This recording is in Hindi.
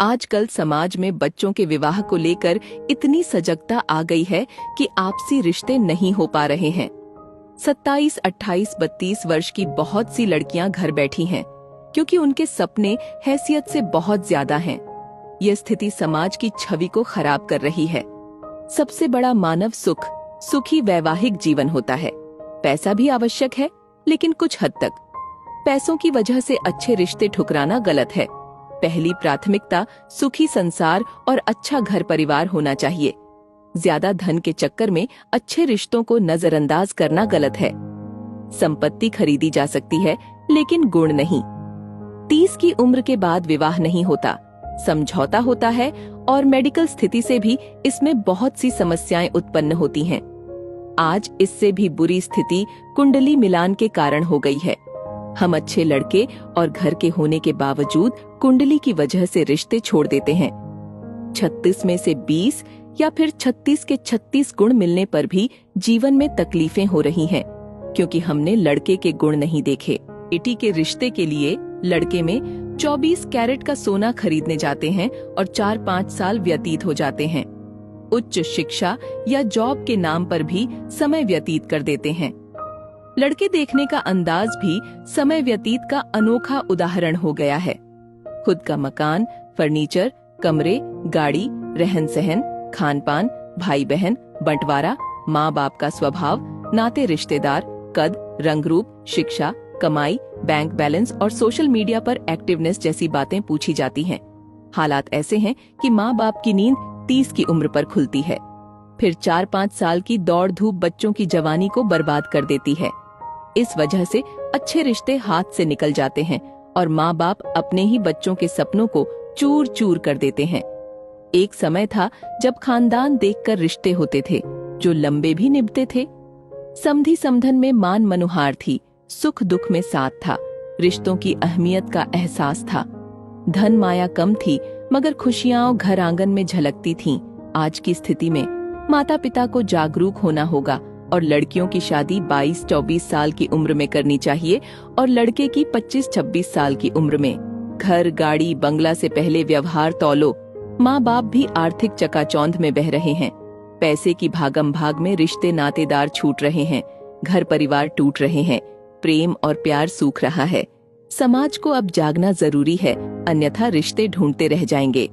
आजकल समाज में बच्चों के विवाह को लेकर इतनी सजगता आ गई है कि आपसी रिश्ते नहीं हो पा रहे हैं। 27, 28, 32 वर्ष की बहुत सी लड़कियां घर बैठी हैं क्योंकि उनके सपने हैसियत से बहुत ज्यादा हैं। यह स्थिति समाज की छवि को खराब कर रही है। सबसे बड़ा मानव सुख सुखी वैवाहिक जीवन होता है। पैसा भी आवश्यक है, लेकिन कुछ हद तक। पैसों की वजह से अच्छे रिश्ते ठुकराना गलत है। पहली प्राथमिकता सुखी संसार और अच्छा घर परिवार होना चाहिए। ज्यादा धन के चक्कर में अच्छे रिश्तों को नजरअंदाज करना गलत है। संपत्ति खरीदी जा सकती है, लेकिन गुण नहीं। 30 की उम्र के बाद विवाह नहीं होता, समझौता होता है और मेडिकल स्थिति से भी इसमें बहुत सी समस्याएं उत्पन्न होती हैं। आज इससे भी बुरी स्थिति कुंडली मिलान के कारण हो गई है। हम अच्छे लड़के और घर के होने के बावजूद कुंडली की वजह से रिश्ते छोड़ देते हैं। 36 में से 20 या फिर 36 के 36 गुण मिलने पर भी जीवन में तकलीफें हो रही हैं, क्योंकि हमने लड़के के गुण नहीं देखे। बेटी के रिश्ते के लिए लड़के में 24 कैरेट का सोना खरीदने जाते हैं और 4-5 साल व्यतीत हो जाते हैं। उच्च शिक्षा या जॉब के नाम पर भी समय व्यतीत कर देते हैं। लड़के देखने का अंदाज भी समय व्यतीत का अनोखा उदाहरण हो गया है। खुद का मकान, फर्नीचर, कमरे, गाड़ी, रहन सहन, खान पान, भाई बहन, बंटवारा, माँ बाप का स्वभाव, नाते रिश्तेदार, कद, रंग रूप, शिक्षा, कमाई, बैंक बैलेंस और सोशल मीडिया पर एक्टिवनेस जैसी बातें पूछी जाती हैं। हालात ऐसे हैं कि माँ बाप की नींद 30 की उम्र पर खुलती है। फिर 4-5 साल की दौड़ धूप बच्चों की जवानी को बर्बाद कर देती है। इस वजह से अच्छे रिश्ते हाथ से निकल जाते हैं और माँ बाप अपने ही बच्चों के सपनों को चूर चूर कर देते हैं। एक समय था जब खानदान देखकर रिश्ते होते थे, जो लंबे भी निभते थे। समधी समधन में मान मनुहार थी, सुख दुख में साथ था, रिश्तों की अहमियत का एहसास था। धन माया कम थी, मगर खुशियां घर आंगन में झलकती थीं। आज की स्थिति में माता पिता को जागरूक होना होगा और लड़कियों की शादी 22-24 साल की उम्र में करनी चाहिए और लड़के की 25-26 साल की उम्र में। घर, गाड़ी, बंगला से पहले व्यवहार तौलो। माँ बाप भी आर्थिक चकाचौंध में बह रहे हैं। पैसे की भागम भाग में रिश्ते नातेदार छूट रहे हैं, घर परिवार टूट रहे हैं, प्रेम और प्यार सूख रहा है। समाज को अब जागना जरूरी है, अन्यथा रिश्ते ढूंढते रह जाएंगे।